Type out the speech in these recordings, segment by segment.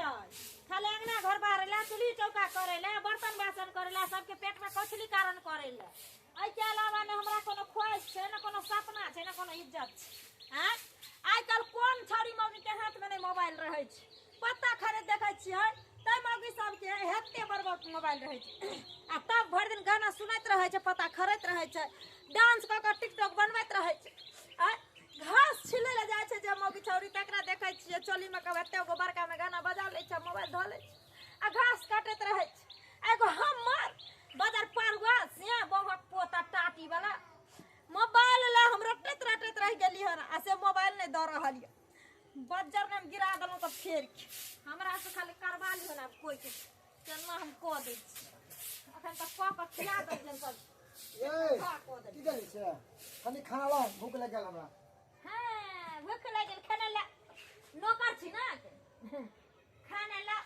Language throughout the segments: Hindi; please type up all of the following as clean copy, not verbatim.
है खाली अंगना घर बाहरेला चूल्ही चौका करेला बर्तन बासन करेला सबके पेट में कछली कारण करेला आई के अलावा ने हमरा कोनो ख्वाहिश छै ना कोनो सपना छै ना कोनो इज्जत छै हैं आई कल कोन छड़ी मौगी के हाथ में नहीं मोबाइल रहे छै पत्ता खरीद देखे छियै तै मौगी सब के हेते बरबर मोबाइल रहे छै आ तब भर दिन गाना सुनैत रहे छै पत्ता खरैत रहे छै डांस क के टिकटॉक बनबैत रहे छै घास छिले ले जाय छै जे मौगी छौरी तकरा देखै छियै चोली में कबते गो बड़का में गाना बजा ले छै मोबाइल धो ले छै आ घास काटैत रहे छै एगो हमर बाजार पार हुआ से बहुक पोता टाटी वाला मोबाइल ला हम रटैत रह गेली हन आ से मोबाइल नहीं द रहल ये बज्जर में गिरा देलौ त फेर के हमरा से खाली करवा ली हन कोई के केना हम को दे छी अखन तक क खिला दे जन सब ए की करे छै कनी खाना ला भूख लग गेल हमरा हां भूख लग गेल खाना ला नौकर छी ना खाना ला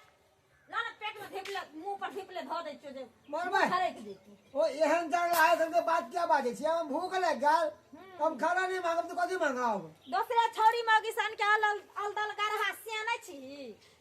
ना पेट में ढिपले मुंह पर ढिपले ध दे छियो जे मरबे खरैक देती ओ एहन जगह आए हमके बात क्या बाजे छी हम भूख लग गेल हम खाना नहीं मांगब तो कथि मांगब दूसरा छौरी मौगी सन के अलदल गरहा सियाने छी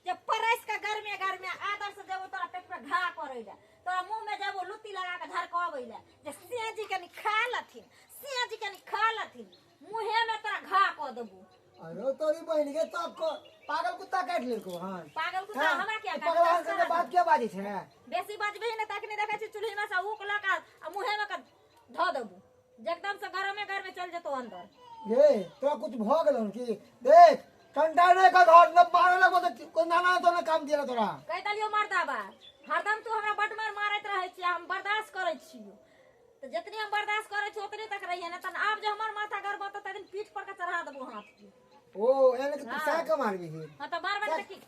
जे परस के घर में आदर से देबो तोरा पेट में घा करैला तोरा मुंह में देबो लुत्ती लगा के धरकबैला जे सिया जी कनी खा लथिन मुंहे में तोरा घा क देबो अरे तोरी बहन के तब को पागल कुत्ता काट लेलको हां पागल कुत्ता हमरा क्या पागल से बात क्या बाजे छै बेसी बजबे न तकनी देखै छी चुल्ही में से उक लगा आ मुंहे में ध देबो एकदम से घर में चल जतो अंदर ये तोरा कुछ भ गेल कि देख कंटेनर का घर न मारे लगो तो कोई नाना तो न काम दिया तोरा कह दलियो मर्दा बा हरदम तू हमरा बटमार मारैत रहै छी हम बर्दाश्त करै छियो तो जितनी हम बर्दाश्त करै छी उतने तक रहिए न तन आब जे हमर माथा गरबत त दिन पीठ पर के चढ़ा देबो हाथ के ओ एने के तू साक मारबी ही हां त बार की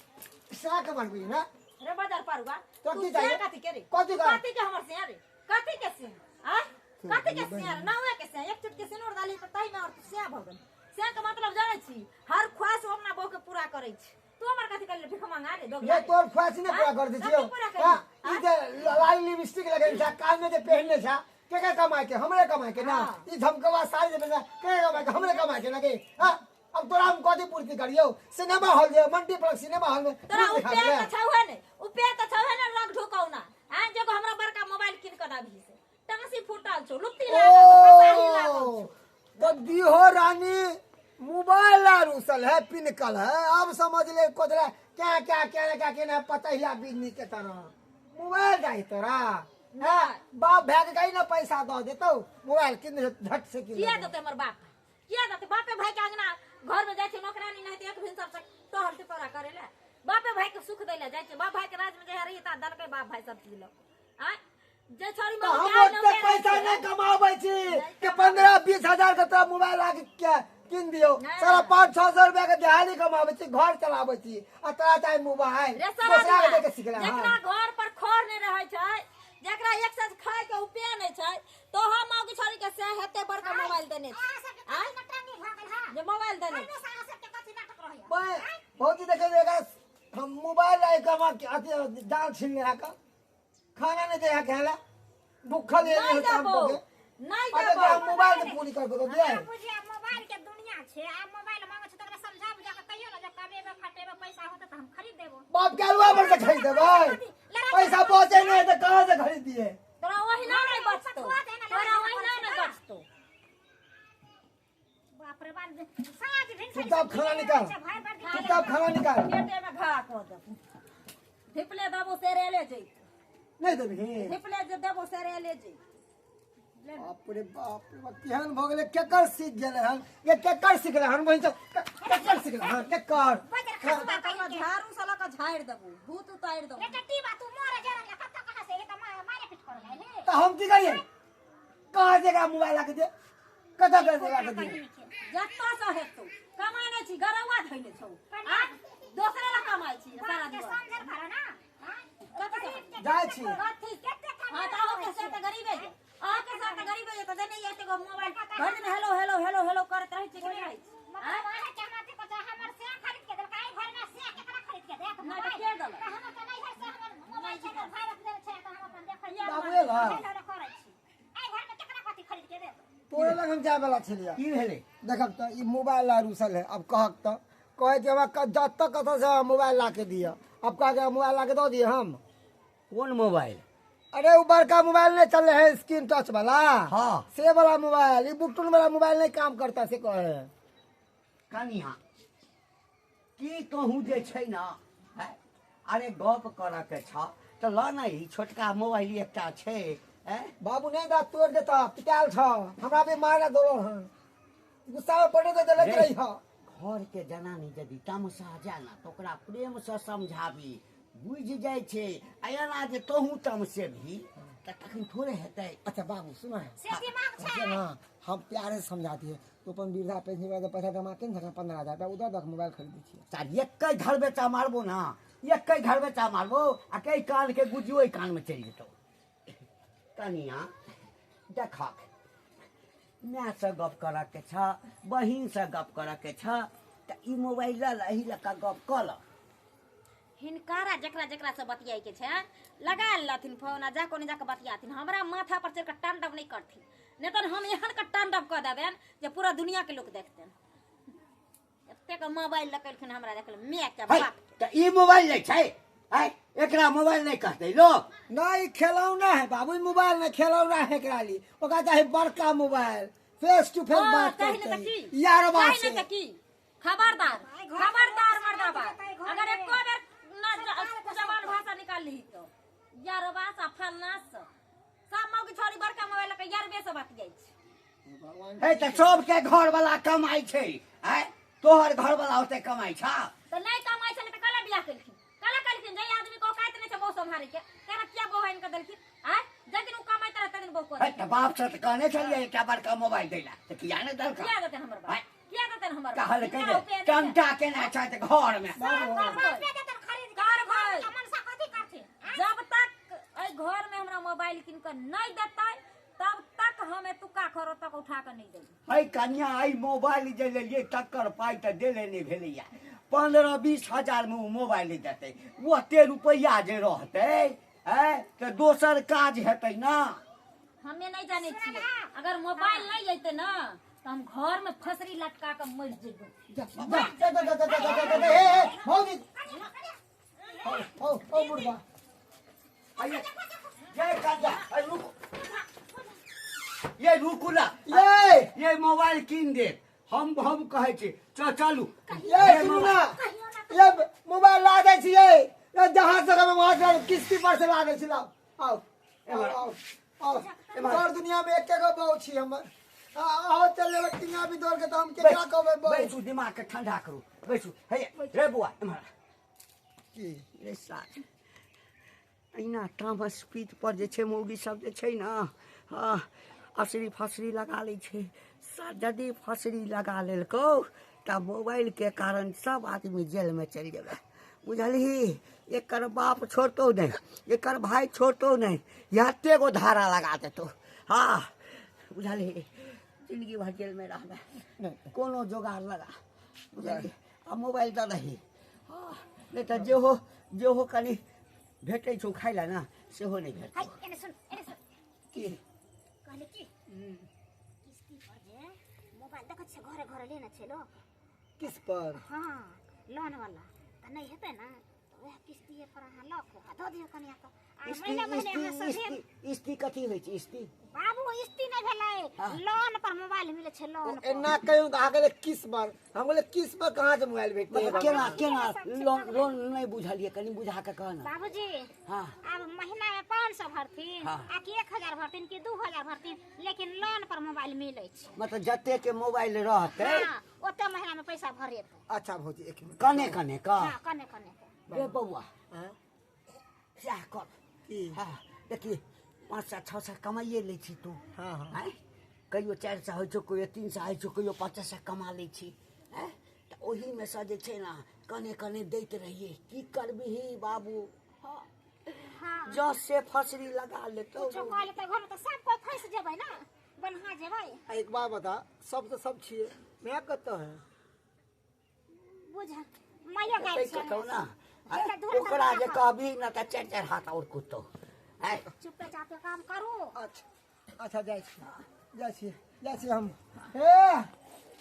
साक मारबी ना रे बाजार पारुआ तो तू की चाहिए कथि के रे कथि के हमर से रे कथि के से आ कथि के से नावे के से एक चुटकी सिनूर डाली त तई में और से भगन से के मतलब जानै छी हर ख्वाहिश अपना बहू के पूरा करै छी तू हमर कथि कर ले भिख मांगा रे दो ये तोर ख्वाहिश ने पूरा कर दे छियो हां ई जे लाल लिपस्टिक लगे छ कान में जे पहनने छ के कमाए के हमरे कमाए के ना ई धमकवा साड़ी जे के कमाए के हमरे कमाए के ना के हां अब तोरा हम कथि पूर्ति करियो सिनेमा हॉल जे मल्टीप्लेक्स सिनेमा हॉल में तोरा उपेर त छौहे ने उपेर त छौहे ने लग ढुकौ ना हां जेगो हमरा बड़का मोबाइल किन के दाबी से टांसी फुटल छौ लुत्ती लागल पसाही लागल गद्दी हो रानी मोबाइल रुसल है पिनकल है अब समझ ले कोदरा क्या ना पतहिया बिजनी के तरह मोबाइल जाई तोरा हां बाप भाग गई ना पैसा दो देतो मोबाइल किन झट से किन किया देते हमर बाप किया देते बापे भाई के अंगना घर में जाय छै नौकरानी नहीं त एक भिन सब टहल के तोरा करेला बापे भाई के सुख दैला जाय छै बाप भाई के राज में जे रही त दलके बाप भाई सब चीज लो आ जे छोरी में हम ओते पैसा नहीं कमाबै छी के 15-20 हजार के तोरा मोबाइल आके क्या किन दियो सारा 500-600 रुपया के दिहाड़ी कमाबै छी घर चलाबै छी आ तोरा चाहे मोबाइल दोसरा के देके सिखला जेकरा घर पर खौर नहीं रहै छै जेकरा एक साथ खाए के उपाय नहीं छै तो हम मौगी छोरी के से हेते बड़का मोबाइल देने आ जे मोबाइल देने बहुत ही देखेगा हम मोबाइल लाए कमा के अति जान छीनने आका खाना नहीं दे खेला भूखा ले नहीं काम को नहीं अरे हम मोबाइल के पूरी कर दो दिया मोबाइल के दुनिया छे आ मोबाइल मांगे छ तकरा समझा बुझा के कहियो ना जब कमेबे फटेबे पैसा होते त हम खरीद देबो बाप के अलवा पर से खरीद देबै पैसा बचे नहीं तो कहां से खरीद दिए तोरा वही ना नहीं बचतो तोरा वही ना नहीं बचतो बाप रे बाप साज भिन चुपचाप खाना निकाल चुपचाप खाना निकाल पेटे में घा को दे धिपले देबो सेरे ले जई नहीं देबही धिपले जे देबो सेरे ले जई बाप रे बाप केहन भ गेले केकर सीख गेले हन ये केकर सीख गेले हन वही केकर सीख गेले हन केकर झाड़ू साला का झाड़ देबो भूत उतार देबो ए टट्टी बा तू मोरे जरा ले कत्ता कहां से ये त मारे पीट कर ले तो हम की करिए कहां जगह मोबाइल ला के दे कता कर देला के दे जत्ता स हेतौ कमाने छी गरवा धइले छौ आ दोसरे ला कमाई छी सारा दिन समझर भरा ना जाय छी हां ताहो के साथ गरीबे आ के साथ गरीबे तो देने ये तो मोबाइल घर में हेलो करत रही छी नहीं हां वाहे चाहते को हमर से खरीद के दे काई घर में से केकरा खरीद के दे ना तो के दल हम त नहीं है से हमर मोबाइल से भारत दे छै त हम अपन देखै बाबूए ला करे छी आई घर में केकरा कथि खरीद के दे तोरे लग हम जाय वाला छलिया की भेले देखब त ई मोबाइल ला रुसल है अब कहक त कहे कि हमरा जत तक कथा से मोबाइल ला के दिया आपका क्या मोबाइल ला के दो दिए हम? कौन मोबाइल? अरे वो बड़का मोबाइल नहीं चल रहे है, स्क्रीन टच वाला। हाँ। से वाला मोबाइल, ये बुकटून वाला मोबाइल नहीं काम करता से कहे। कनिया की कहूँ जे छै ना, हैं? अरे गप करऽ के छ तो ल ना, ई छोटका मोबाइल एकटा छै, हैं? बाबू नहीं दाँत तोड़ देता, पिटाल छ, हमरा भी मारा दोलो हन। गुस्सा में पड़े तो लग रही है। घर के जनानी यदि तमसा जाए ना तो ओकरा प्रेम से समझाबी, बुझ जाए छे। एना जे तोहू तमसे भी त तखन थोड़े हेतै। अच्छा बाबू सुना है, से दिमाग अच्छा छै ना हम प्यारे से समझाती है, तो अपन वृद्धा पेंशन वाला पैसा जमा के 15,000 रुपया उधर रख, मोबाइल खरीद दीजिए। चार एक घर बेचा मारबो ना, एक घर बेचा मारबो आ कई कान के गुजियो कान में चल जेतौ। कनिया देखक, माय से गप करऽ के छ, बहिन से गप करऽ के छ, त ई मोबाइल ल एही लका गप कऽ ल। हिनकारा जकरा जकरा से बतियाई के छे लगा लथिन फोन आ जाको ने जाके बतियाथिन, हमरा माथा पर चढ़ के टांडव नहीं करथिन, नहीं तो हम एहन का टांडव कर देबेन जे पूरा दुनिया के लोग देखतेन। एते का मोबाइल लकलखिन हमरा देखल मैं के है बाप त ई मोबाइल नहीं छै, है एकरा मोबाइल नहीं कहते लोग। नहीं खिलौना है बाबू, ई मोबाइल नहीं खिलौना है, एकरा ली ओका चाहे बड़का मोबाइल, फेस टू फेस बात कहीं करते न की हैं। यार बात कहीं न की खबरदार खबरदार मर्दाबाद, अगर एको बेर ना जवान भाषा निकाल ली तो यार बासा फलनास सब मौगी छोरी बड़का मोबाइल के यार बे से बतियाई छै। है त सब के घर वाला कमाई छै, है तोहर घर वाला होते कमाई छ। तो नहीं कमाई छले तो कला बियाह कलखिन, कला कलखिन जे आदमी को काट नहीं छै बहु संभारे के तेरा क्या बहन के देलखिन, हैं जब दिन उ कमाई तरह तदिन बहु है को त बाप से त कहने छलिए एकटा बड़का मोबाइल दैला, त किया ने दलका? क्या देते हमर बाप, क्या देते हमर बाप कहल कह दे टंटा केना छै त घर में। जब तक घर में हमरा मोबाइल किन के नहीं देते तब तक हम एतुका खरो तक उठा के नहीं देली। है कन्या आई मोबाइल जे लेलिए तकर पाई त देले नहीं भेलैया, 15-20 हजार में उ मोबाइल देते, ओते रुपया जे रहते है त दोसर काज हेतै ना। हमें नहीं जाने छिए, अगर मोबाइल नहीं जैते ना तो हम घर में फसरी लटका के मर जेबे। भौजी ओ बुढ़वा आइए ये कन्या आई रुको, ये रुकू ना, ये मोबाइल किन दे, हम कहे छी चलू। ये सुनना, ये मोबाइल ला दे छिए, ये जहां से हम वहां से किस्ती पर से ला दे छी। लाओ आओ आओ आओ, और दुनिया में एक गो बहु छी हमर। आओ चले लटिया भी दौड़ के तो हम के क्या कहबे बहु। बैठू, दिमाग के ठंडा करू, बैठू। हे रे बुआ इमहर की रे साथ अहिना तामस पीठ पर जे छै मौगी सब जे छै ना, असरी फसरी लगा लै छै। यदि फसरी लगा लेलको त मोबाइल के कारण सब आदमी जेल में चल जेबे, बुझलही? एकर बाप छोड़तो नहीं, एकर भाई छोड़तो नहीं, याते गो धारा लगा देतो। हाँ बुझलही, जिंदगी भर जेल में रहबे, कोनो जोगाड़ लगा, बुझलही? आ मोबाइल दे दही, हाँ नहीं तो जे हो कनी भेटै छौ खाइ ला ना, सेहो नहीं भेटौ। एने सुन की कहले की किस्ती पर जे मोबाइल देखत छै घरे घरे लेना छै लोग। किस पर? हां लोन वाला त नहीं हेतै ना, तो वह किस्ती पर अहाँ लख दो दियो कनिया के आ महीने महीने अहाँ सब इस्ती कथी होइ छै? इस्ती बाबू इस्ती नहीं भेलै, लोन पर मोबाइल मिले छै लोन पर। एना कहूं आ गेले किस पर, हम बोले किस पर कहां से मोबाइल भेटते है? मतलब केना लोन नहीं बुझलिए, कनी बुझा के कहना। बाबूजी हाँ अब महीना में 500 भरतीन आ कि 1000 भरतीन कि 2000 भरतीन, लेकिन लोन पर मोबाइल मिले छै। मतलब जते के मोबाइल रहते हां ओते महीना में पैसा भरेतै। अच्छा भौजी एक मिनट, कने का हां कने कने रे बउआ हैं? क्या कर की? हाँ देखिए 500-600 कमाइए लै छी तू, हाँ हाँ हैं? कहियो 400 होइ छौ, कहियो 300 होइ छौ, कहियो 500 कमा लै छी, हैं? त ओही में से जे छै ना कने कने दैत रहिए, की करबिही बाबू? हाँ हां जस से फसरी लगा लेतो। कुछो कह लेतै घर में त सब कोई फंस जेबै ना, बनहा जेबै। एक बार बता, सब तो सब छिए, मैं कतो है बुझ मैया गाय छै कहू ना, एकटा दूर ओकरा जे कहबी ना त 4-4 हाथ और कुत्तो, हैं? चुपे चापे काम करू। अच्छा अच्छा जाइ छी हम। ए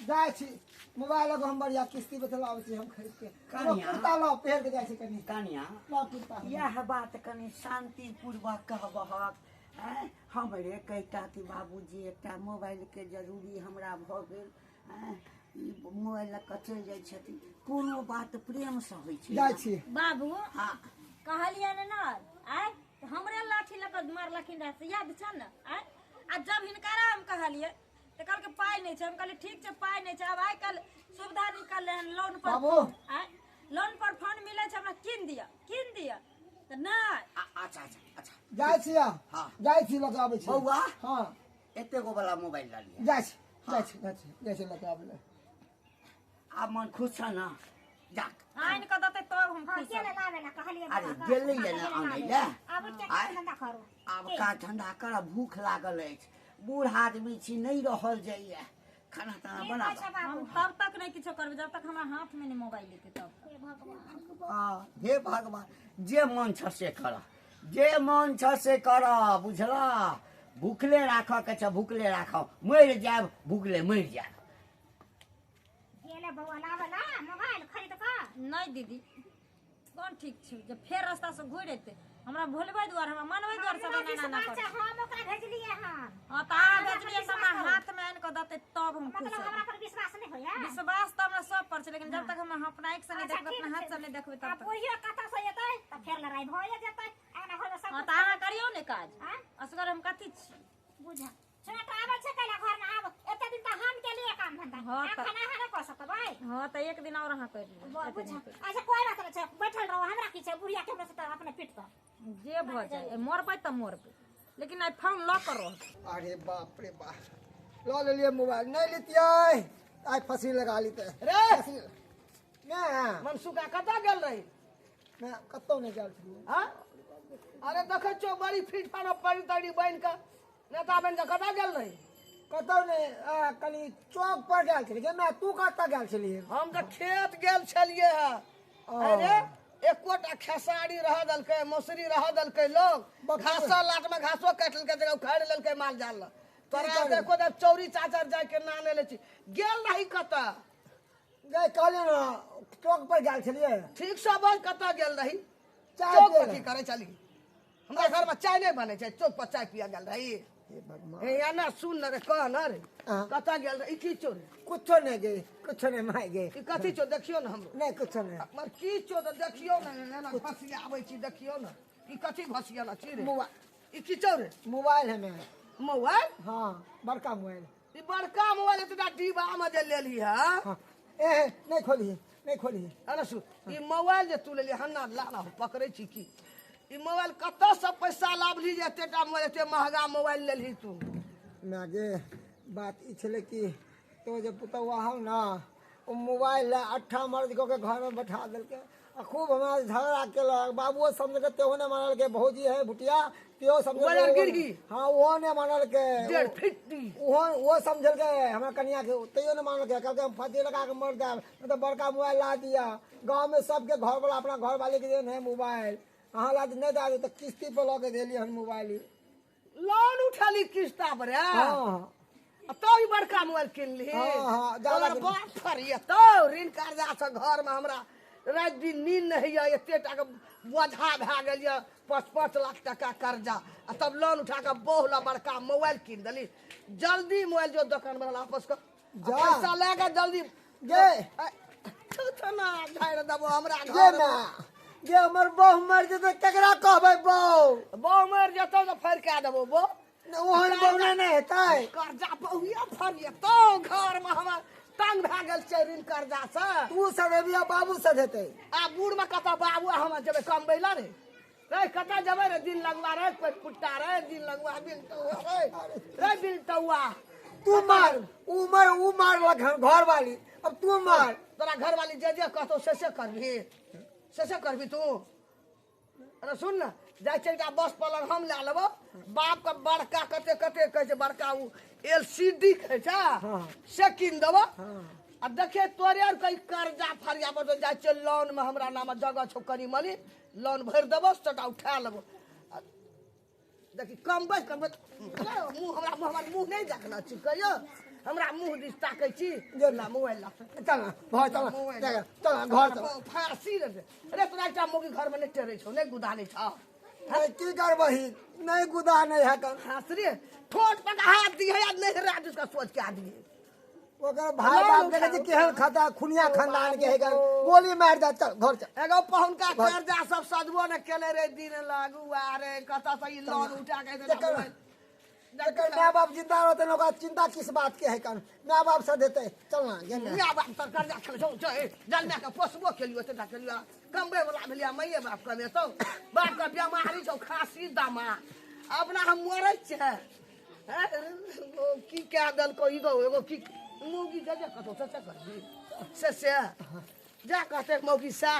जाय छी मोबाइल एगो हम बढ़िया किस्ती पे चलाबै छी हम खरीद के कनिया। कुर्ता लो पहिर के जाय छी कनी कनिया लो कुर्ता यह बात कनि शांति पूर्वक कहबहक हमरे कहता कि बाबूजी एकटा मोबाइल के जरूरी हमरा भऽ गेल ई मोबाइल लऽ कऽ चलि जाइ छथिन कोनो बात प्रेम से होइ छै जाय छी बाबू हाँ कहलिए ना आय हमरे लाठी लगा मारलखिन रह से याद छ न आय आ जब हिनकारा हम कहलिए त कहल के पाई नहीं छै हम कहली ठीक छै पाई नहीं छै अब आइ कल सुविधा निकल हन लोन पर बाबू। आय लोन पर फंड मिले छै हमरा किन दिया त नहीं अच्छा अच्छा अच्छा जाय छी हाँ। जाय छी लग आबै छी बौआ हां एते गो वाला मोबाइल लऽ लिया जाय छी लग आबै आब मन खुश छ न जा आइन क दते तो हम हाँ खुश के ले लावे ना कहलिए अरे गेलै ले ना आनै ले अब क्या धंधा करू आब का ठंडा कर भूख लागल अछि बूढ़ आदमी छी नहीं रहल जाइए खाना ताना बना अच्छा बाबू हम तब तक नहीं किछो करबे जब तक हमरा हाथ में नहीं मोबाइल लेते तब हे भगवान हे भगवान जे मन छ से कर जे मन छ से कर बुझला भूखले राख के छ भूखले राख मर जाब भूखले मर जाब गेले बउआ लावे ना मोबाइल खरीद का नहीं दीदी कौन ठीक छै जब फेर रास्ता से घुर एते हमरा भोलबै द्वार हमरा मनबै द्वार सब ना ना कर हम ओकरा भेजलिए हन हां त आ भेजलिए हमरा हाथ में आइन क दते तब हम खुश मतलब हेबै हमरा पर विश्वास नहीं होया विश्वास तो हमरा सब पर छै लेकिन जब तक हम अपना एक से नहीं देखबै अपना हाथ से नहीं देखबै तब अब तक ओहियो कथा से एतै त फेर लड़ाई भए जेतै आना घर में सब हां त अहाँ करियो ने काज हां असगर हम कथि छी बुझा छोटा आबै छै कैला घर में आब एते दिन त हम के लिए काम धंधा हाँ, त- खाना हाने क सकबै हां त एक दिन और अहाँ कर लियो बुझा अच्छा कोई बात नहीं छै बैठल रहो हमरा की छै बुढ़िया के से अपने पीट पर जे भ जाए मरबै त मरबै लेकिन आई फोन ल कर रहो अरे बाप रे बाप लो ले लिए मोबाइल नहीं लेतियै आज फंसी लगा ली रे मैं मनसुका कतऽ गेल रही मैं कतौ नहीं गेल छी हाँ अरे देखै छौ बड़ी फीट फानो पड़ी तड़ी बन के नेता बन के कतऽ गेल रही कतौ नहीं कनी चौक पर गेल छी मैं तू कतऽ गेल छली हम तऽ खेत गेल छलियै है अरे एकोटा खेसारी रह दलकै मौसरी रह दलकै लोग घासो लाट में घासो काट लेलकै जगह उखाड़ लेलकै माल जाल ल तोरा देखो जब चौरी चाचर जाय के नाने ले छी गेल रही कतऽ गए कहले ना चौक पर गेल छलिए ठीक से बोल कतऽ गेल रही चाय चौक पियै पर की करे चली हमरा घर में चाय नहीं बने छै चौक पर चाय पिया गेल रही हे भगवान ए या ना सुन न रे कह न रे हाँ। कतऽ गेल रही की चोर कुछो नहीं गए कुछो नहीं माय गए ई कथी चो देखियो न हमरो नहीं कुछो नहीं मर की चो तो देखियो न एना फसिया आबै छी देखियो न ई कथी फसिया न छी रे मोबाइल ई की चो रे मोबाइल है मैं मोबाइल हाँ बड़का मोबाइल ई बड़का मोबाइल इतना डिब्बा में जे लेली है हाँ ए नहीं खोली अरे सु ई मोबाइल जे तू लेली हन्ना लाना हो पकड़े छी की ई मोबाइल कतऽ से पैसा लाभली जे एतेटा मोबाइल एते महंगा मोबाइल लेली तू मैं गे बात ई छले कि तो जब पुतौआ हौ ना वो मोबाइल अट्ठा मर्द को के घर में बैठा दिलके आ खूब हमरा झगड़ा केलक बाबुओ समझ के तेहो ने मानल के भौजी है भुटिया तेहो समझ मोबाइल गिर गई? हाँ वो ने मानल के 1.5 फीट दी वो समझल के हमरा कन्या के तैयो ने मानल के कहलके हम फांसी लगा के मर जाब तो बड़का मोबाइल ला दिया गांव में सबके घर वाला अपना घर वाले के देन है मोबाइल अहाँ ला नहीं दा तो किस्ती पे लगे देली हन मोबाइल लोन उठाली किस्ता पर हाँ तो ही बड़का मोबाइल किन ली हाँ, ज्यादा तोहर किन- बात फरिए तो ऋण कर्जा से घर में हमरा रात दिन नींद नहीं है एते टाका बोझा भए गेल ये 5-5 लाख टका कर्जा आ तब लोन उठा के बहुला बड़का मोबाइल किन देली जल्दी मोबाइल जो दुकान वाला वापस कर जा। पैसा लेके जल्दी गे ना झाड़ दबो हमरा गे घर ना गे हमर बहु मर जेतै केकरा कहबै बहु बहु मर जेतौ तो फेर कह देबो बो ओहन बहु नहीं हेतै कर्जा बहुया फरिए तो घर में हमर तंग भए गेल छै ऋण कर्जा से तू सदेबिया बाबू सदेतै आ बूढ़ में कतऽ बाबू हम जेबै कमबै ला रे रे कतऽ जेबै रे दिन लगवा रे पेट पुट्टा रे दिन लगवा बिल टौआ रे बिल टौआ तू मार ऊ मार घर वाली अब तू मार तोरा घर वाली जे कहतो से करबी तू अरे सुन न जाय छै बस पलंग हम ला लेबो बाप के बड़का कते कहै छै बड़का उ LCD कहै छै से कीन देबो आ देखे तोरे और कई कर्जा फरिया पर जाय छै लोन में हमरा नाम जगह छौ कनी मनी लोन भर देबो सटा उठा लेबो देखी कमबै मुंह हमरा मुंह नहीं देखना छी कहियो हमरा मुंह दिस ताकै छी जे ला मोबाइल ला चल ना घर चल ना, देख, चल ना घर चल फांसी रे अरे तोरा एकटा मौगी घर में नहीं टेरै छौ नहीं गुदानै छौ अरे की करबही नहीं गुदा नहीं है कर फांसी रे ठोट पर हाथ दी है नहीं रात उसका सोच के आदमी ओकर भाई बाप देखे जे केहन खाता खुनिया खानदान के है कर गोली मार दे चल घर चल एगो पहुनका कर्जा सब सजबो न केले रे दिन लागू आरे कता से ई लोन उठा के दे जेकर माँ बाप जिंदा रहते न ओकरा चिंता किस बात के है कर माँ बाप से देते चल ना ये ना मियाँ बाप तर कर्जा खेल छौ छै जन्मे के पोसबो केलियो तेटा केलियो कमबे वाला भेलिया मैये बाप कमे तो बाप का बीमारी छौ खांसी दमा अपना हम मरै छै ओ की कह दल को ई गो एगो की मौगी जा कतो से कर से जा कहते मौगी सा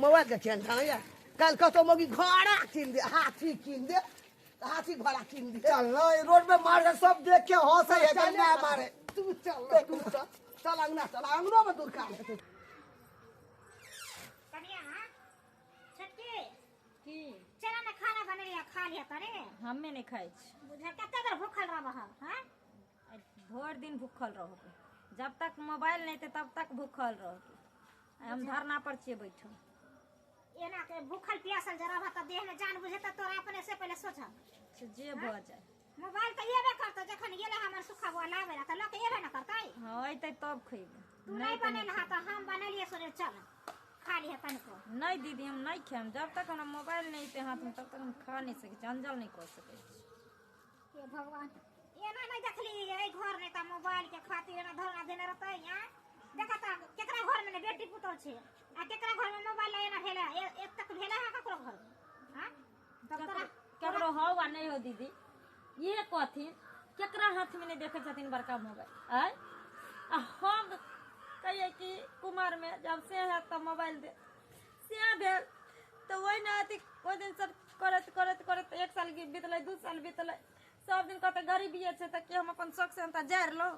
मोबाइल के चैन था या कल कतो मौगी घोड़ा किन दे हाथी किन दे हाथी घोड़ा किन दे चल ना ये रोड पे मार के सब देख के हंसे है कर ना मारे तू चल अंगना में दूर का कनिया छटके की चला ना खाना बने लिया खा लिया तरे हमे नहीं खाई छी बुझा कते देर भूखल रहबह हां भर दिन भूखल रहो जब तक मोबाइल नहीं थे तब तक भूखल रहो हम धरना पर छिए बैठल एना के भूखल प्यासल जरा भात देह में जान बुझे त तोरा अपने से पहले सोचा जे भ जाए मोबाइल त येबे करतो जखन गेले हमर सुखा बुआ लावेला त लोग येबे न करतै हाँ अइते तब खइबे तू नहीं बनेल हा त हम बनलिए सोरे चल खा लिया तनको नहीं दीदी हम नहीं खाएम जब तक हमरा मोबाइल नहीं थे हाथ में तब तक हम खा नहीं सके अंजल नहीं कर सके हे भगवान एना नहीं देखली ए घर ने त मोबाइल के खातिर एना धरना देने रहतै हां देखा त केकरा घर में ने बेटी पुतौ छे आ केकरा घर में मोबाइल एना भेला एक तक भेला है ककरो घर हां तब तोरा केकरो हो वा नहीं हो दीदी ये कथी केकरा हाथ में नहीं देखे छथिन बड़का मोबाइल आय आ हम कहिए कि कुमार में जब से है तब मोबाइल दे से भेल तो वही ना अथी कोई दिन सब करत करत करत 1 साल की बीतले 2 साल बीतले सब दिन कहते गरीबी है त कि हम अपन शौक से अंता जार लो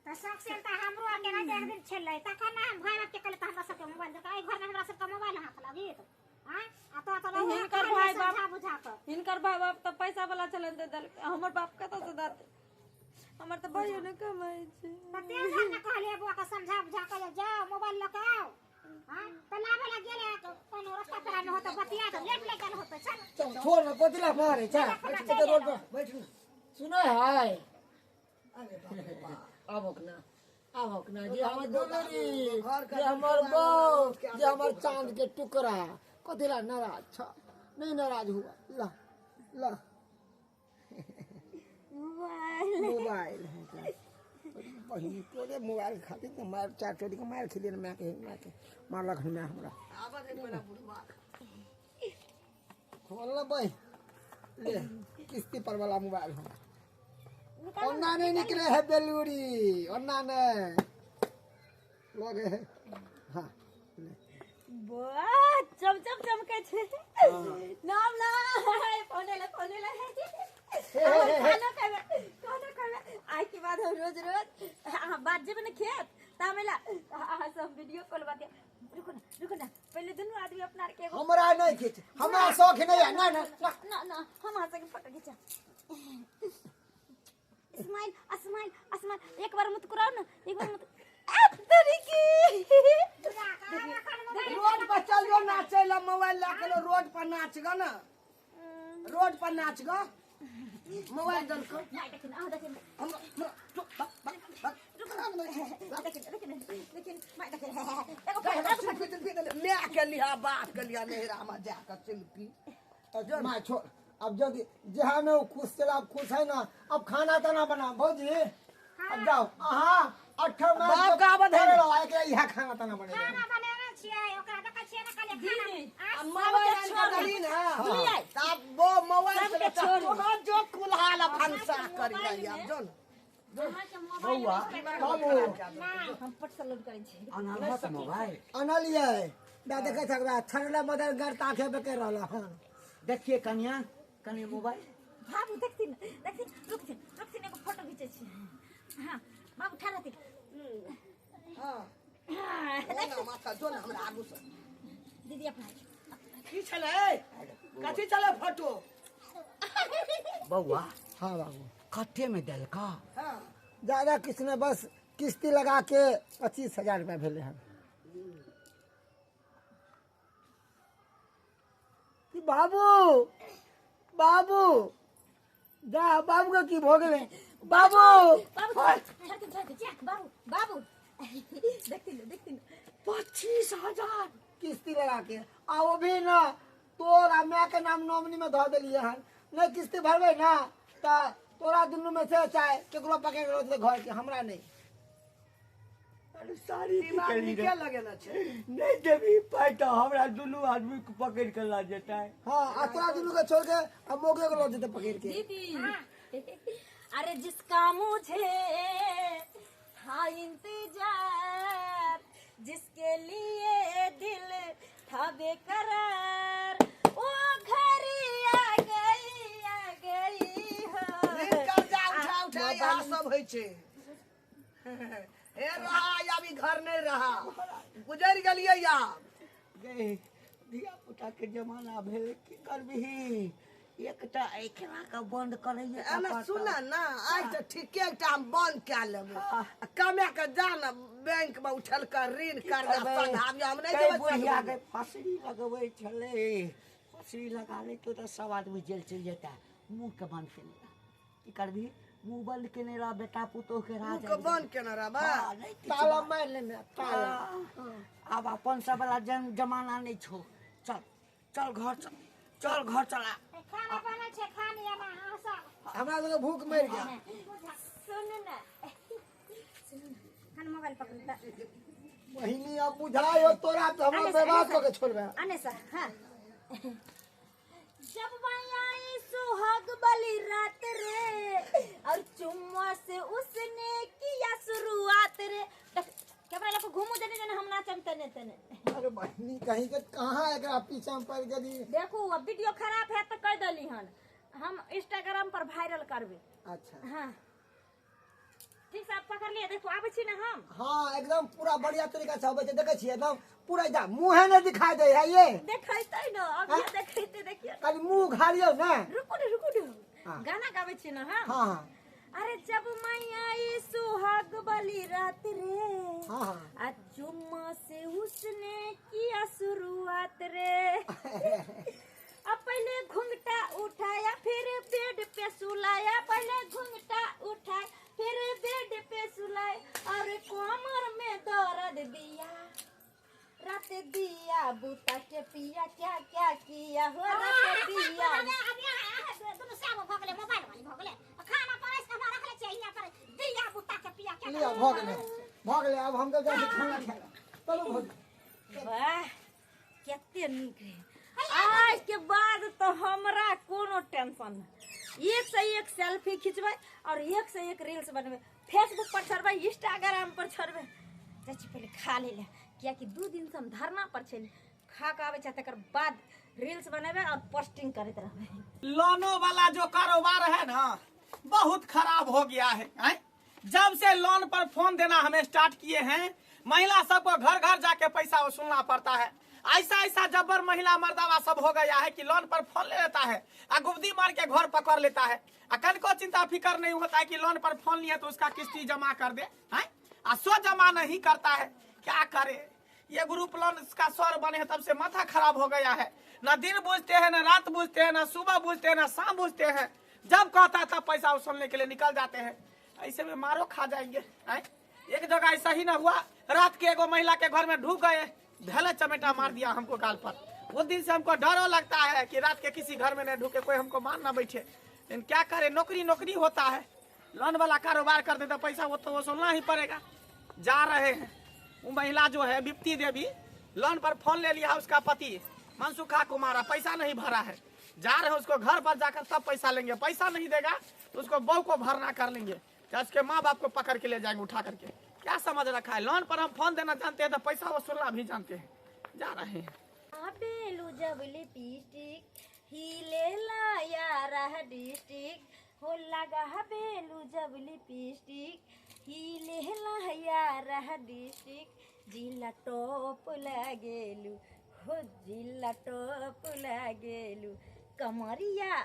त शौक से त हमरो आगे ना एक दिन छलै तखन ना हम भाई बाप के कहले त हमरा सबके मोबाइल दे आई घर में हमरा सबके मोबाइल हाथ लागी हां आ तो हिनकर भाई बाप बुझा कर हिनकर भाई बाप तो पैसा वाला चलन दे दल हमर बाप कत से दाते हमर तो भाइयो ने कमाई छे त तेज ना कहले बुआ के समझा बुझा के जा मोबाइल ल के आओ हां त लावे ला गेले कोनो रास्ता पर में होत बतिया त लेट ले गल होत चल छोड़ ना पतिला मारे चल के रोड पे बैठ ना सुनो हाय आवक ना जे हमर दुलरी जे हमर बहू जे हमर चांद के टुकड़ा कथिला नाराज छ नहीं नाराज हुआ ला ला मोबाइल पहिली तोरे मोबाइल खातिर तो मार चार चोरी को मार खिलिए मैं के मारलक मैं हमरा आबा दे मेरा बुढ़वा खोल ना भाई ले किस्ती पर वाला मोबाइल हो अन्ना नहीं निकले है बेलूरी अन्ना ने लगे है हाँ वाह चमचम चमके छे नाम ना फोने ले खाना खावे आज के बाद हम रोज बात जब ने खेत तामेला सब वीडियो कॉल बात रुको ना पहले दोनों आदमी अपना के हमरा नहीं खींच हमरा शौक नहीं है ना हम हाथ के फोटो खींचा स्माइल एक बार मुत कराओ ना एक बार मुत रोड पर चल जो नाचे ला मोबाइल ला के रोड पर नाच गा ना रोड पर नाच गा मोबाइल दल को मैं के लिया बाप के लिया नेहरा में जाकर सेल्फी माँ छोड़ अब जब जहाँ में वो खुश चला खुश है ना अब खाना तो ना बना भौजी अब जाओ हाँ 18 में बाप का आवाज है। यहाँ खाना तो ना बनेगा खाना बनाना छियै ओकरा देख छियै ना खाली खाना मोबाइल करी ना तब वो मोबाइल से छोड़ जो कुल्हाल फंसा करी अब जो बउआ बाबू हम पट सलोड करै छी अनलिए दा देखे सकबा छरला मदर घर ताखे बेके रहला हां देखिए कन्या कन्या मोबाइल बाबू देखती रुक एगो फोटो खींचे छी हां बाबू ठहरा थी हां ना माथा जो ना हमरा आगू से दीदी अपना की चले कथी चले फोटो बउआ हाँ बाबू कथे में दल का हां ज्यादा किस्त में बस किस्ती लगा के 25,000 रुपया भेले हैं। कि बाबू बाबू जा बाबू का की भो गेले बाबू बाबू बाबू बाबू देखती लो 25,000 किस्ती लगा के आ वो भी ना तोरा मैं के नाम नॉमिनी में धो दिलिए हन नहीं किस्ती भरबे ना ता तोरा दुनू में से चाहे केकरो पकड़ रो दे घर के हमरा नहीं। अरे सारी दिमाग निकली में रे। क्या लगेला छे? नहीं देवी पाई तो हमरा दुनू आदमी को पकड़ कर ला जाता है। हाँ आ तोरा दुनू के छोड़ के अब मोगे को लो देते पकड़ के। दीदी अरे जिसका मुझे था इंतजार जिसके लिए दिल था बेकरार वो घर आ गई हो कर जा उठा यहाँ सब है छे। ए रहा या भी घर नहीं रहा गुजर गलिए या गए धिया पुता के जमाना भेल की करबही एकटा एकरा का बंद करैए एना सुना ना आज तो ठीके एकटा हम बंद क्या लेबो कमे के जा ना बैंक में उठल कर ऋण कर दे हम नहीं देबे बुढ़िया के फसरी लगबै छले फसरी लगा ले तो सब आदमी जेल चल जाता मुंह के बंद के नहीं की करबी मुंह बंद के नहीं रहा बेटा पुतो के राज के बंद केना रहबा हाँ, नहीं किछु ताला बात। मार लेने ताला। अब अपन सब वाला जमाना नहीं छो चल चल घर चल चल घर चला खाना बना छे खानी आना आसा हमरा लगे भूख मर गया। सुन ना खान मोबाइल पकड़ बहिनी अब बुझायो तोरा तो हमरा बर्बाद करके छोड़बे। आने सर हाँ जब मैं आई सुहाग वाली रात रे और चुम्मा से उसने किया शुरुआत रे कैमरा लेके घूमू जने जने हम नाचम तने तने अरे बहिनी कहीं के कहाँ एकरा पीछे में पड़ गेली। देखो अब वीडियो खराब है तो कर दली हन हम इंस्टाग्राम पर वायरल करबे। अच्छा हाँ ठीक से आप पकड़ लिए देखो आबे छी ना हम हाँ एकदम पूरा बढ़िया तरीका से होबे छै देखे छियै एकदम पूरा एकदम मुंह नहीं दिखाई दे है ये देखैते न अब ये देखैते देखिए कल मुंह घालियो ना। रुको हाँ। गाना गावे छी ना हम हाँ हाँ अरे जब मैं आई सुहाग वाली रात रे हाँ हाँ आज चुम्मा से उसने किया शुरुआत रे अब पहले घुंघटा उठाया फिर बेड पे सुलाया पहले घुंघटा उठाया फिर बेड पे सुलाया और कमर में दर्द दिया रात दिया बुता के पिया क्या क्या किया हो रात दिया दोनों से आगो भगले मोबाइल वाली भगले खाना परस के रख ले चाहिए पर दिया बुता के पिया क्या लिया भगले अब हम तो जाके खाना खाएगा चलो भोज। वाह कितने नीक है आज के बाद तो हमरा कोनो टेंशन नहीं एक से एक सेल्फी खिंचबे और एक से एक रील्स बनबे फेसबुक पर छोड़बे इंस्टाग्राम पर छोड़बे चाची पहले खा ले क्या कि 2 दिन से हम धरना पर छे खा के आवे तक बाद रील्स बनेबे और पोस्टिंग करते रहबे। लोनों वाला जो कारोबार है ना बहुत खराब हो गया है हैं? जब से लोन पर फोन देना हमें स्टार्ट किए हैं महिला सबको घर घर जाके पैसा वसूलना पड़ता है। ऐसा ऐसा जब्बर महिला मर्दावा सब हो गया है कि लोन पर फोन ले लेता है और गुब्दी मार के घर पकड़ लेता है। कल को चिंता फिकर नहीं होता है कि लोन पर फोन लिए तो उसका किस्ती जमा कर दे हैं? सो जमा नहीं करता है क्या करे। ये ग्रुप लोन इसका स्वर बने है तब से माथा खराब हो गया है। न दिन बुझते हैं न रात बुझते हैं न सुबह बुझते हैं न शाम बुझते हैं। जब कहता है तब पैसा वसूलने के लिए निकल जाते हैं। ऐसे में मारो खा जाएंगे हैं? एक जगह ऐसा ही न हुआ रात के एगो महिला के घर में ढूक गए ढेला चमेटा मार दिया हमको गाल पर। उस दिन से हमको डर लगता है कि रात के किसी घर में न ढूके कोई हमको मार ना बैठे। लेकिन क्या करे नौकरी होता है लोन वाला कारोबार कर दे तो पैसा वो तो वसूलना ही पड़ेगा। जा रहे हैं वो महिला जो है विप्ति देवी लोन पर फोन ले लिया उसका पति मनसुखा कुमारा पैसा नहीं भरा है। जा रहे हैं उसको घर पर जाकर तब पैसा लेंगे। पैसा नहीं देगा तो उसको बहू को भरना कर लेंगे या उसके माँ बाप को पकड़ के ले जाएंगे उठा करके। क्या समझ रखा है लोन पर हम फोन देना जानते हैं तो पैसा वसूलना भी जानते हैं। जा रहे हैं बेलू जब लिपस्टिक हिले लाया डिस्ट्रिक्ट हो लगा बेलू जब लिपस्टिक हिले लाया डिस्ट्रिक्ट जिला टॉप लागेलू हो जिला टॉप लागेलू कमरिया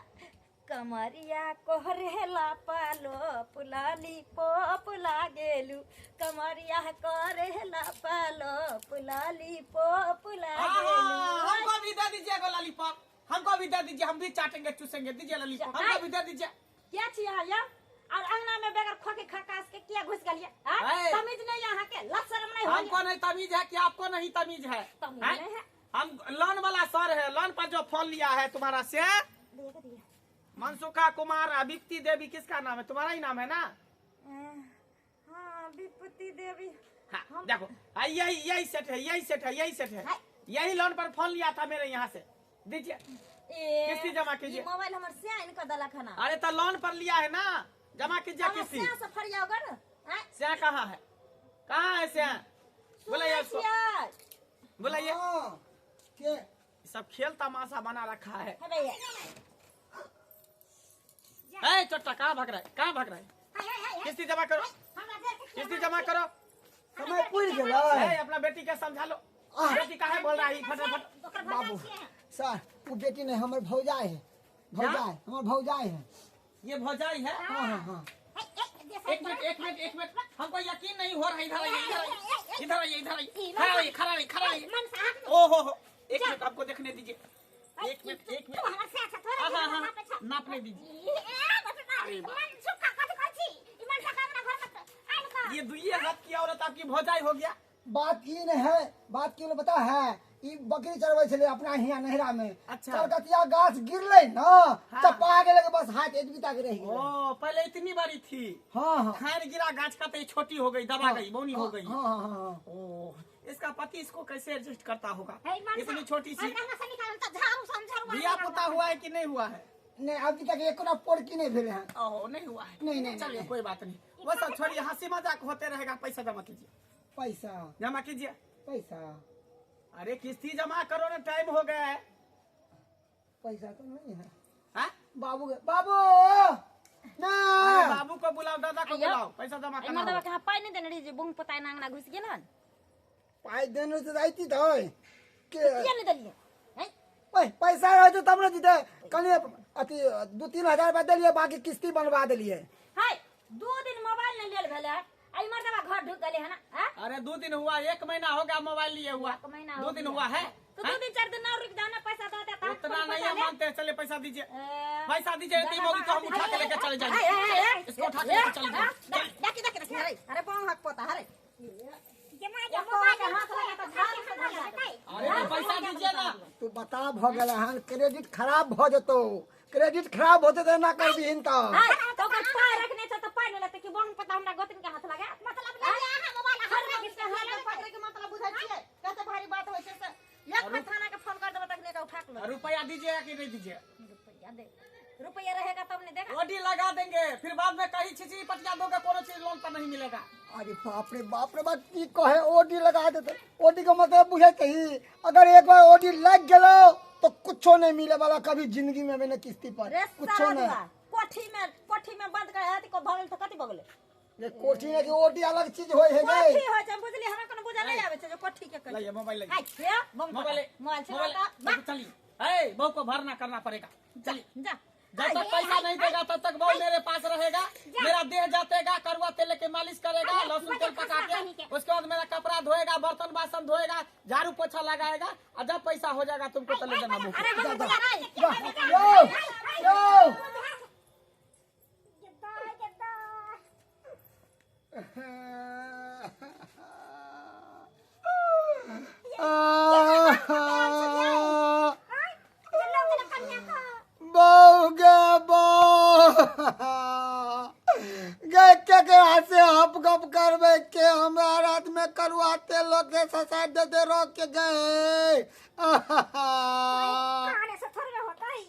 कमरिया कोहरेला पालो पुलाली पोप लागेलू कमरिया करेला पालो पुलाली पोप लागेलू हमको भी दे दीजिए लॉलीपॉप, हमको भी दे दीजिए, हम भी चाटेंगे चूसेंगे, दीजिए लॉलीपॉप, हमको भी दे दीजिए। क्या चाहिए या और अंगना में बगैर खोके खकास के क्या घुस गलिए है। तमीज नहीं यहाँ के लज शर्म नहीं हमको हो नहीं तमीज है कि आपको नहीं तमीज है? तमीज हैं? नहीं है। हम लोन वाला सर है, लोन पर जो फोन लिया है तुम्हारा से मनसुखा कुमार अभिक्ति देवी, किसका नाम है? तुम्हारा ही नाम है ना? हाँ विपत्ति देवी हाँ, देखो यही सेट है, यही सेट है, यही सेट है, यही लोन पर फोन लिया था मेरे यहाँ से, दीजिए किस्ती जमा कीजिए। मोबाइल हमारे से इनका दला खाना अरे तो लोन पर लिया है ना, जमा कीजिए किस्ती। से फरिया होगा ना स्या कहाँ है? कहाँ है स्या? बोलाइए उसको, बोलाइए। हाँ, के सब खेल तमाशा बना रखा है। भैया ए चोट्टा कहाँ भाग रहा है, कहाँ भाग रहा है? किस्ती जमा करो, किस्ती जमा करो। समय पूरी ए, गेलै अपना बेटी के समझा लो, बेटी काहे बोल रहा है फटाफट। बाबू सर वो बेटी नहीं हमर भौजाई है, भौजाई हमर भौजाई है। ये भौजाई है? हाँ हाँ हाँ एक मिनट एक मिनट एक मिनट, हमको यकीन नहीं हो रहा है। इधर आइए, इधर आइए, इधर आइए, इधर आइए, खड़ा रहिए, खड़ा रहिए, खड़ा रहिए। ओ हो, एक मिनट आपको देखने दीजिए, एक मिनट एक मिनट। हाँ हाँ हाँ, नापने दीजिए। ये दुइये हाथ की औरत आपकी भौजाई हो गया? बात की नहीं है, बात की बता है ई बकरी चरबै छले अपना हिया नहरा में। अच्छा। कलकतिया गाछ गिरले ना, हाँ। चपा गेले के बस हाथ एतबी तक रह गेलै। ओ पहले इतनी बड़ी थी, हाँ हाँ खैर गिरा गाछ का, तो ये छोटी हो गई, दबा गई, बौनी हो गई। हाँ हाँ हाँ ओ इसका पति इसको कैसे एडजस्ट करता होगा? इतनी छोटी सी बिया पुता हुआ है कि नहीं हुआ है? नहीं अभी तक एक ना पोड़की नहीं भेले हैं। ओहो नहीं हुआ है। नहीं, नहीं, चलिए नहीं। कोई बात नहीं, वो सब छोड़िए, हंसी मजाक होते रहेगा। पैसा जमा कीजिए, पैसा जमा कीजिए। पैसा अरे किस्ती जमा करो ना, टाइम हो गया है। पैसा तो नहीं है हाँ? बाबू बाबू ना अरे बाबू को बुलाओ, दादा को अयो। बुलाओ, पैसा जमा करना मर्दवा होगा। कहाँ पाई नहीं देने रही बुंग पता ना अंगना घुस गया ना पाई देने से जाती तो के क्या नहीं दलिए पैसा रहे तो तब ना दीते कनी अति 2-3 हजार रुपया दिलिए, बाकी किस्ती बनवा दिलिए। हाय 2 दिन मोबाइल नहीं लेल भेले आई मर्दवा घर ढुक गले है ना हाँ? अरे 2 दिन हुआ, 1 महीना हो गया मोबाइल लिए हुआ। 1 महीना 2 हो दिन गया। हुआ है? तो 2 दिन 4 दिन ना रुक जाओ ना, पैसा दो देता उतना नहीं हम मानते हैं, चलिए पैसा दीजिए, पैसा दीजिए। इतनी मोगी को हम उठा के लेके चले जाएंगे, इसको उठा के लेके चले जाएंगे। अरे पाँव हक पोता अरे अरे तो पैसा दीजिए ना। तू बता भ गेल हन क्रेडिट खराब भ जतो, क्रेडिट खराब होते तो ना कर दीन तो तो कर पाय रखने से तो पाय नहीं लेते कि बंग पता हमरा गोतिन के हाथ लगा मतलब नहीं है मोबाइल हर किसके हाथ पकड़े के मतलब बुझाई छिए कैसे भारी बात होय छै से एक बार थाना के फोन कर देबो तक ने का उठा के लो रुपया दीजिएगा कि नहीं दीजिए? रुपया दे रुपया रहेगा तब नहीं देगा ओडी लगा देंगे, फिर बाद में कहीं छिची पटिया दोगे, कोनो चीज लोन पर नहीं मिलेगा। अरे बाप रे बाप की कहे ओडी लगा देते। ओडी का मतलब बुझे कही अगर एक बार ओडी लग गेलो तो कुछो नहीं मिले वाला कभी जिंदगी में मैंने किस्ती पर कुछो नहीं। कोठी में बंद कर हाथ को भगल तो कति भगले ये कोठी ने की ओडी अलग चीज होय है गई। कोठी हो छै बुझली हमरा कोनो बुझा नहीं आवे छै जो कोठी के कर लाइए मोबाइल लाइए, हाय बंग मोबाइल मोबाइल से मोबाइल चलिए। ए बहू को भरना करना पड़ेगा, चलिए। जा जब तक पैसा नहीं देगा तब तक बहू मेरे पास रहेगा, मेरा देह जातेगा, कड़वा तेल लेके मालिश करेगा, लहसुन तेल पका के, उसके बाद मेरा कपड़ा धोएगा, बर्तन बासन धोएगा, झाड़ू पोछा लगाएगा, और जब पैसा हो जाएगा तुमको तो ले जाना बहू को। अरे हम बुझा नहीं यो यो बहू गे के हाथ से हप गप करबे के हमरा रात में करुआ तेल लोग के ससा दे दे रोक के गए। खाने से थोड़ी ना होता है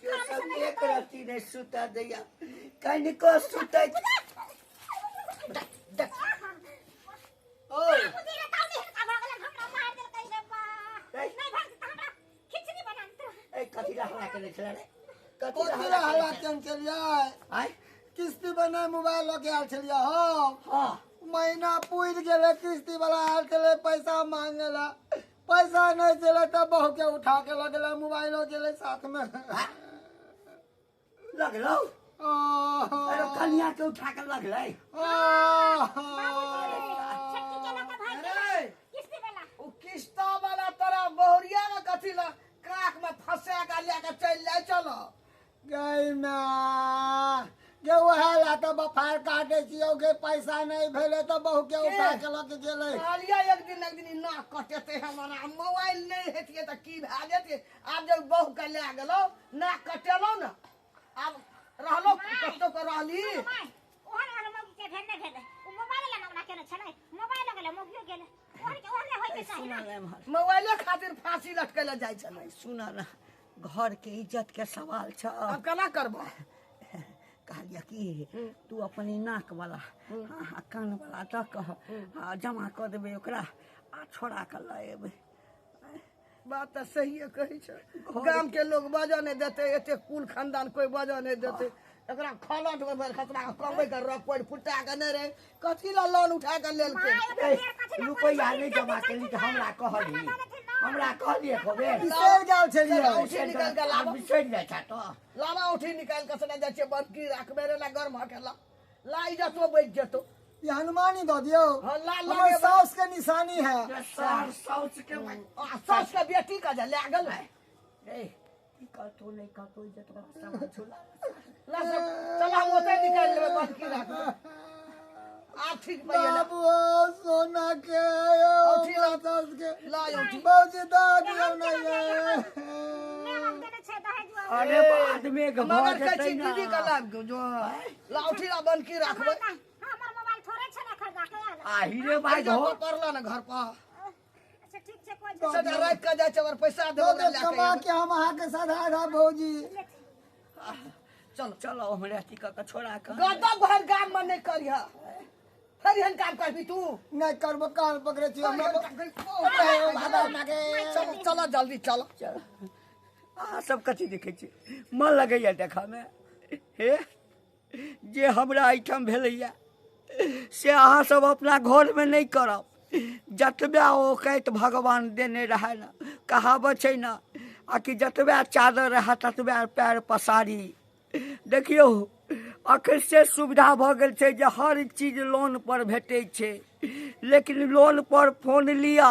जो सब एक राती ने सुता दिया कहीं को सुता ओए मुझे ये काम नहीं का भगल हमरा मार दे कहीं रे बा नहीं भाग हमरा खिचड़ी बनान ए कथी रहा के चला रे कोथी हल्ला केन के लिए आय किस्ती बना मोबाइल लगे आल छलिया हो हां महीना पूर गेले किस्ती वाला आल छले पैसा मांगेला पैसा नहीं चले तब बहू के उठा के लगेला मोबाइल गेले साथ में। लगलो अरे कन्या के उठा के लगलै छट्टी के लगा भाई अरे किस्ती वाला उ किस्ता वाला तोरा बहुरिया में कथी ला काख में फंसा के लेके चल जाए चलो गई ना जे वहे ला तो बफार काटे छियो के पैसा नहीं भेले तो बहु के उठा के लग गेले कहलिया एक दिन ना कटेते हमारा मोबाइल नहीं हेतिए तो की भए जेतिए आब जब बहू के ले गेलो ना कटेलो ना अब रहलो कतो के रहली माय ओहन वाला मौगी के भेने भेले उ मोबाइल ले ना केने छले मोबाइल गेले मौगियो गेले ओहन के ओहन होय के चाही ना मोबाइले खातिर फांसी लटकेले जाय छले सुन ना घर के इज्जत के सवाल छ अब केना करबो कहलिया कि तू अपनी नाक वाला कान वाला तक जमा कर देबे ओकरा आ छोड़ा के ल एबे बात तो सही है कही छ गांव के लोग बजा नहीं देते एते कुल खानदान कोई बजा नहीं देते एकरा खलट में खतरा कमबै कर रख पड़ फुटा के नहीं रे कथी ला लोन उठा के लेल के रुपया नहीं जमा केली तो हमरा कहली खोबे बिसर गेल छलिए उठी निकल के लाबो बिसर जाय छ तो लामा उठी निकाल के सने जाय छे बंकी रखबे रे ला गरम हटेला लाई जतो बैठ जतो ये हनुमानी दो दियो हाँ, ला हमर सास के निशानी है साउस के सास के बेटी का जा ले गल ए का तो नहीं का तो इज्जत वाला सामान छोला ला सब चला हम ओते निकाल लेबे बंकी रख आ ठीक भइया ना बाबू सोना के उठी ला सास के ला उठी बहुत ज्यादा दियो नहीं है मेरा देने छे दहेज अरे बाद में घर मगर जतै कची ना दीदी का लाग जो ला उठी ला बंकी रखबे हमर मोबाइल थोड़े छे ना खरीदा के आही रे भाई जो घर करला ना घर पर अच्छा ठीक छे कोई सदा रात का जाय छे और पैसा दो देबो दो कमा के हम अहाँ के साधा रहा भौजी चलो चलो हमरे अथी का छोड़ा के गदा भर गाम में नहीं करिया फिर हन काम करबी तू नहीं करबो कान पकड़े छी हम चलो चलो जल्दी चलो सब कथी देखे छी मन लगैया देखा में हे जे हमरा आइटम भेलैया से अहाँ सब अपना घर में नहीं करब जतबे औकात भगवान देने रहे ना कहावत छै ना आ कि जतबे चादर रहे ततबे पैर पसारी देखियो अखन से सुविधा भऽ गेल छै जे हर चीज लोन पर भेटै छै लेकिन लोन पर फोन लिया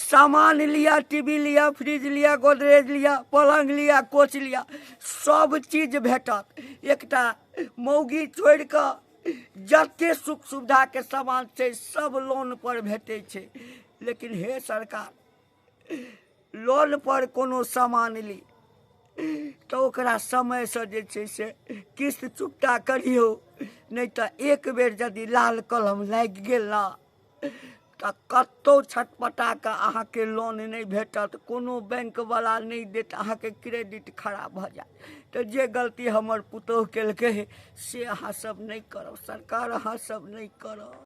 सामान लिया टीवी लिया फ्रिज लिया गोदरेज लिया पलंग लिया कोच लिया सब चीज भेटत एकटा मौगी छोड़ कऽ जते सुख सुविधा के सामान छै सब लोन पर भेटै छै लेकिन हे सरकार लोन पर कोनो सामान ली तो ओकरा समय से जे छै से किस्त चुकता करियो नहीं तो एक बेर यदि लाल कलम लागि गेल ना तो कतो छटपटा के अहाँ के लोन नहीं भेटत कोनो बैंक वाला नहीं देत अहाँ के क्रेडिट खराब भ जाए तो जे गलती हमर पुतोह केलकै से अहाँ सब नहीं करब सरकार अहाँ सब नहीं करब।